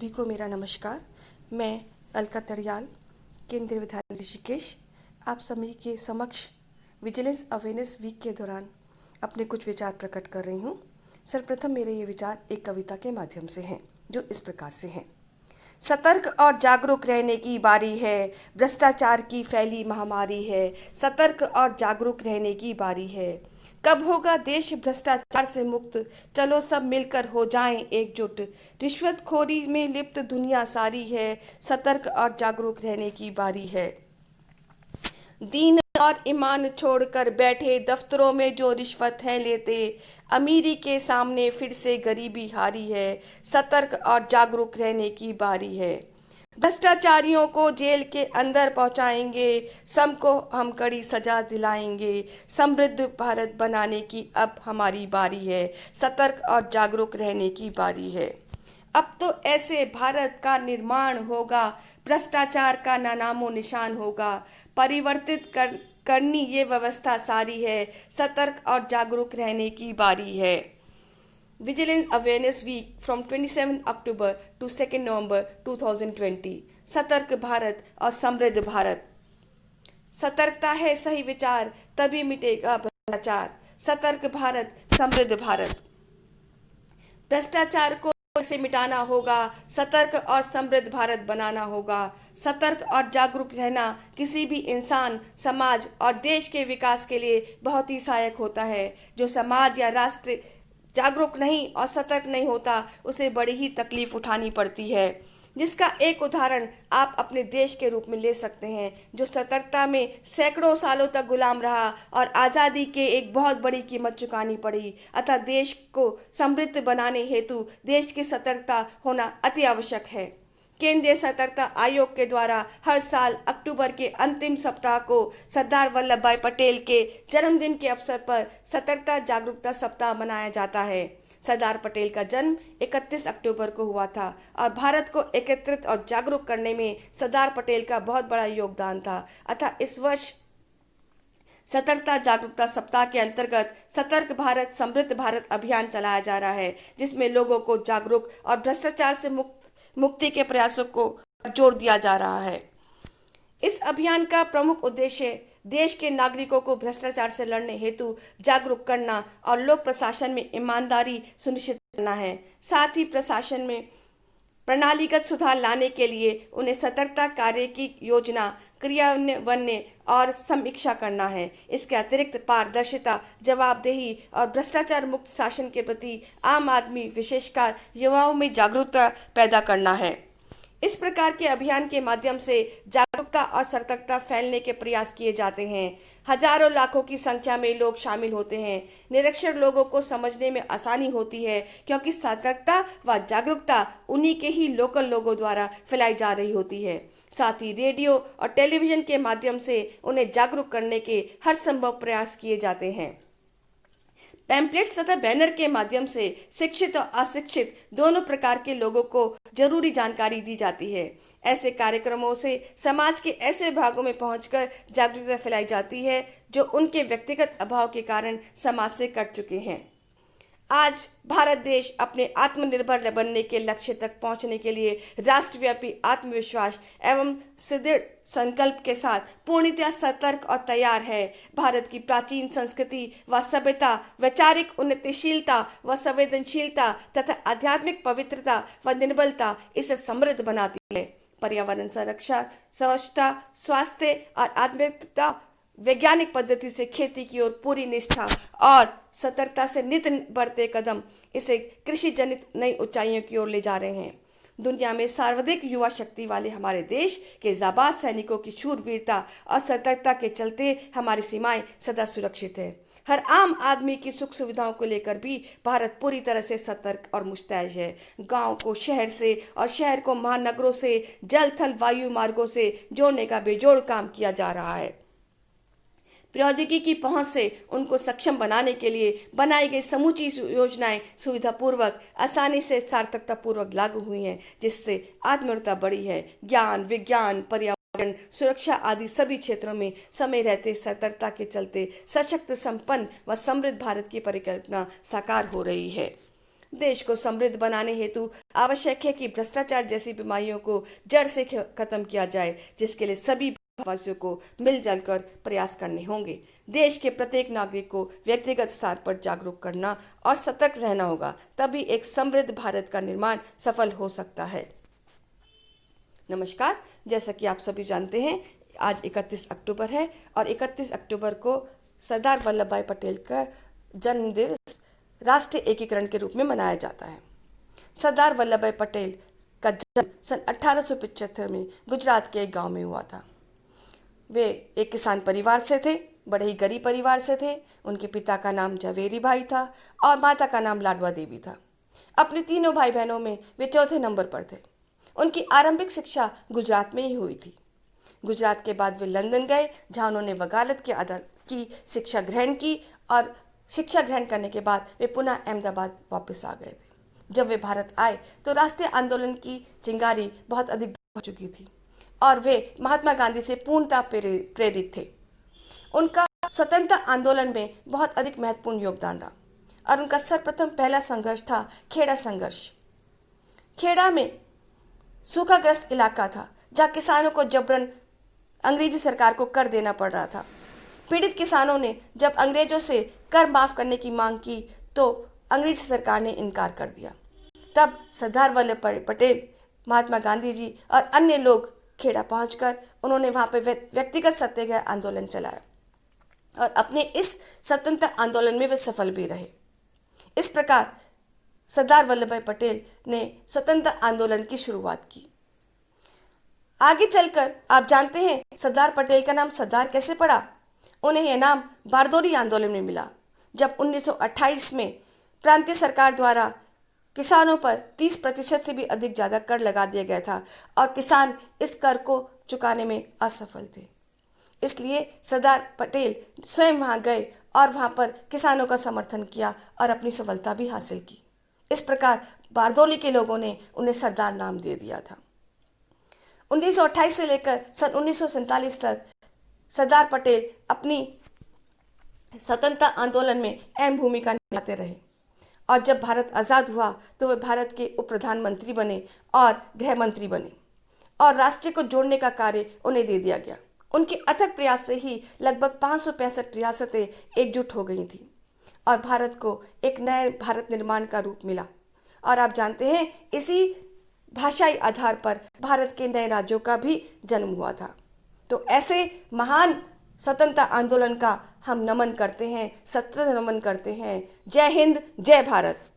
सभी को मेरा नमस्कार। मैं अलका तड़ियाल, केंद्रीय विद्यालय ऋषिकेश, आप सभी के समक्ष विजिलेंस अवेयरनेस वीक के दौरान अपने कुछ विचार प्रकट कर रही हूँ। सर्वप्रथम मेरे ये विचार एक कविता के माध्यम से हैं, जो इस प्रकार से हैं। सतर्क और जागरूक रहने की बारी है, भ्रष्टाचार की फैली महामारी है। सतर्क और जागरूक रहने की बारी है। कब होगा देश भ्रष्टाचार से मुक्त, चलो सब मिलकर हो जाएं एकजुट। रिश्वतखोरी में लिप्त दुनिया सारी है, सतर्क और जागरूक रहने की बारी है। दीन और ईमान छोड़कर बैठे दफ्तरों में जो रिश्वत है लेते, अमीरी के सामने फिर से गरीबी हारी है, सतर्क और जागरूक रहने की बारी है। भ्रष्टाचारियों को जेल के अंदर पहुंचाएंगे, सबको हम कड़ी सजा दिलाएंगे। समृद्ध भारत बनाने की अब हमारी बारी है, सतर्क और जागरूक रहने की बारी है। अब तो ऐसे भारत का निर्माण होगा, भ्रष्टाचार का ना नामो निशान होगा। परिवर्तित करनी ये व्यवस्था सारी है, सतर्क और जागरूक रहने की बारी है। Vigilance awareness week from 27 October to 2 November 2020। सतर्क भारत और समृद्ध भारत। सतर्कता है सही विचार, तभी मिटेगा भ्रष्टाचार। सतर्क भारत, समृद्ध भारत। भ्रष्टाचार को से मिटाना होगा, सतर्क और समृद्ध भारत बनाना होगा। सतर्क और जागरूक रहना किसी भी इंसान, समाज और देश के विकास के लिए बहुत ही सहायक होता है। जो समाज या राष्ट्र जागरूक नहीं और सतर्क नहीं होता, उसे बड़ी ही तकलीफ उठानी पड़ती है, जिसका एक उदाहरण आप अपने देश के रूप में ले सकते हैं, जो सतर्कता में सैकड़ों सालों तक गुलाम रहा और आज़ादी के एक बहुत बड़ी कीमत चुकानी पड़ी। अतः देश को समृद्ध बनाने हेतु देश की सतर्कता होना अति आवश्यक है। केंद्रीय सतर्कता आयोग के द्वारा हर साल अक्टूबर के अंतिम सप्ताह को सरदार वल्लभ भाई पटेल के जन्मदिन के अवसर पर सतर्कता जागरूकता सप्ताह मनाया जाता है। सरदार पटेल का जन्म 31 अक्टूबर को हुआ था और भारत को एकत्रित और जागरूक करने में सरदार पटेल का बहुत बड़ा योगदान था। अतः इस वर्ष सतर्कता जागरूकता सप्ताह के अंतर्गत सतर्क भारत समृद्ध भारत अभियान चलाया जा रहा है, जिसमें लोगों को जागरूक और भ्रष्टाचार से मुक्ति के प्रयासों को जोर दिया जा रहा है। इस अभियान का प्रमुख उद्देश्य देश के नागरिकों को भ्रष्टाचार से लड़ने हेतु जागरूक करना और लोक प्रशासन में ईमानदारी सुनिश्चित करना है। साथ ही प्रशासन में प्रणालीगत सुधार लाने के लिए उन्हें सतर्कता कार्य की योजना, क्रियान्वयन और समीक्षा करना है। इसके अतिरिक्त पारदर्शिता, जवाबदेही और भ्रष्टाचार मुक्त शासन के प्रति आम आदमी विशेषकर युवाओं में जागरूकता पैदा करना है। इस प्रकार के अभियान के माध्यम से जागरूकता और सतर्कता फैलने के प्रयास किए जाते हैं। हजारों लाखों की संख्या में लोग शामिल होते हैं। निरक्षर लोगों को समझने में आसानी होती है, क्योंकि सतर्कता व जागरूकता उन्हीं के ही लोकल लोगों द्वारा फैलाई जा रही होती है। साथ ही रेडियो और टेलीविजन के माध्यम से उन्हें जागरूक करने के हर संभव प्रयास किए जाते हैं। पैम्पलेट्स तथा बैनर के माध्यम से शिक्षित और अशिक्षित दोनों प्रकार के लोगों को जरूरी जानकारी दी जाती है। ऐसे कार्यक्रमों से समाज के ऐसे भागों में पहुंचकर जागरूकता फैलाई जाती है, जो उनके व्यक्तिगत अभाव के कारण समाज से कट चुके हैं। आज भारत देश अपने आत्मनिर्भर बनने के लक्ष्य तक पहुंचने के लिए राष्ट्रव्यापी आत्मविश्वास एवं सुदृढ़ संकल्प के साथ पूर्णतः सतर्क और तैयार है। भारत की प्राचीन संस्कृति व सभ्यता, वैचारिक उन्नतिशीलता व संवेदनशीलता तथा आध्यात्मिक पवित्रता व निर्बलता इसे समृद्ध बनाती है। पर्यावरण संरक्षण, स्वच्छता, स्वास्थ्य और आध्यात्मिकता, वैज्ञानिक पद्धति से खेती की ओर पूरी निष्ठा और सतर्कता से नित बढ़ते कदम इसे कृषि जनित नई ऊंचाइयों की ओर ले जा रहे हैं। दुनिया में सर्वाधिक युवा शक्ति वाले हमारे देश के जाबाज सैनिकों की शूरवीरता और सतर्कता के चलते हमारी सीमाएं सदा सुरक्षित है। हर आम आदमी की सुख सुविधाओं को लेकर भी भारत पूरी तरह से सतर्क और मुस्तैद है। गांव को शहर से और शहर को महानगरों से जल थल वायु मार्गों से जोड़ने का बेजोड़ काम किया जा रहा है। प्रौद्योगिकी की पहुंच से उनको सक्षम बनाने के लिए बनाई गई समूची योजनाएं सुविधापूर्वक, आसानी से सार्थकता पूर्वक लागू हुई हैं, जिससे आत्मनिर्भरता बढ़ी है। ज्ञान, विज्ञान, पर्यावरण, सुरक्षा आदि सभी क्षेत्रों में समय रहते सतर्कता के चलते सशक्त, संपन्न व समृद्ध भारत की परिकल्पना साकार हो रही है। देश को समृद्ध बनाने हेतु आवश्यक है कि भ्रष्टाचार जैसी बीमारियों को जड़ से खत्म किया जाए, जिसके लिए सभी भारतवासियों को मिलजुल कर प्रयास करने होंगे। देश के प्रत्येक नागरिक को व्यक्तिगत स्तर पर जागरूक करना और सतर्क रहना होगा, तभी एक समृद्ध भारत का निर्माण सफल हो सकता है। नमस्कार, जैसा कि आप सभी जानते हैं, आज 31 अक्टूबर है और 31 अक्टूबर को सरदार वल्लभ भाई पटेल का जन्म दिवस राष्ट्रीय एकीकरण के रूप में मनाया जाता है। सरदार वल्लभ भाई पटेल का जन्म सन 1875 में गुजरात के एक गांव में हुआ था। वे एक किसान परिवार से थे, बड़े ही गरीब परिवार से थे। उनके पिता का नाम जवेरी भाई था और माता का नाम लाडवा देवी था। अपने तीनों भाई बहनों में वे चौथे नंबर पर थे। उनकी आरंभिक शिक्षा गुजरात में ही हुई थी। गुजरात के बाद वे लंदन गए, जहां उन्होंने वकालत की शिक्षा ग्रहण की और शिक्षा ग्रहण करने के बाद वे पुनः अहमदाबाद वापस आ गए थे। जब वे भारत आए तो राष्ट्रीय आंदोलन की चिंगारी बहुत अधिक हो चुकी थी और वे महात्मा गांधी से पूर्णतः प्रेरित थे। उनका स्वतंत्रता आंदोलन में बहुत अधिक महत्वपूर्ण योगदान रहा और उनका सर्वप्रथम पहला संघर्ष था खेड़ा संघर्ष। खेड़ा में सूखाग्रस्त इलाका था, जहां किसानों को जबरन अंग्रेजी सरकार को कर देना पड़ रहा था। पीड़ित किसानों ने जब अंग्रेजों से कर माफ करने की मांग की तो अंग्रेजी सरकार ने इनकार कर दिया। तब सरदार वल्लभ भाई पटेल, महात्मा गांधी जी और अन्य लोग खेड़ा पहुंचकर उन्होंने वहां पर व्यक्तिगत सत्याग्रह आंदोलन चलाया और अपने इस स्वतंत्रता आंदोलन में वे सफल भी रहे। इस प्रकार सरदार वल्लभ भाई पटेल ने स्वतंत्रता आंदोलन की शुरुआत की। आगे चलकर आप जानते हैं सरदार पटेल का नाम सरदार कैसे पड़ा। उन्हें यह नाम बारदौरी आंदोलन में मिला, जब 1928 में प्रांतीय सरकार द्वारा किसानों पर 30% से भी अधिक ज़्यादा कर लगा दिया गया था और किसान इस कर को चुकाने में असफल थे। इसलिए सरदार पटेल स्वयं वहां गए और वहां पर किसानों का समर्थन किया और अपनी सफलता भी हासिल की। इस प्रकार बारदौली के लोगों ने उन्हें सरदार नाम दे दिया था। 1928 से लेकर सन 1947 तक सरदार पटेल अपनी स्वतंत्रता आंदोलन में अहम भूमिका निभाते रहे और जब भारत आज़ाद हुआ तो वे भारत के उप प्रधानमंत्री बने और गृह मंत्री बने और राष्ट्र को जोड़ने का कार्य उन्हें दे दिया गया। उनके अथक प्रयास से ही लगभग 565 रियासतें एकजुट हो गई थी और भारत को एक नए भारत निर्माण का रूप मिला। और आप जानते हैं, इसी भाषाई आधार पर भारत के नए राज्यों का भी जन्म हुआ था। तो ऐसे महान स्वतंत्रता आंदोलन का हम नमन करते हैं, सत्य नमन करते हैं। जय हिंद, जय भारत।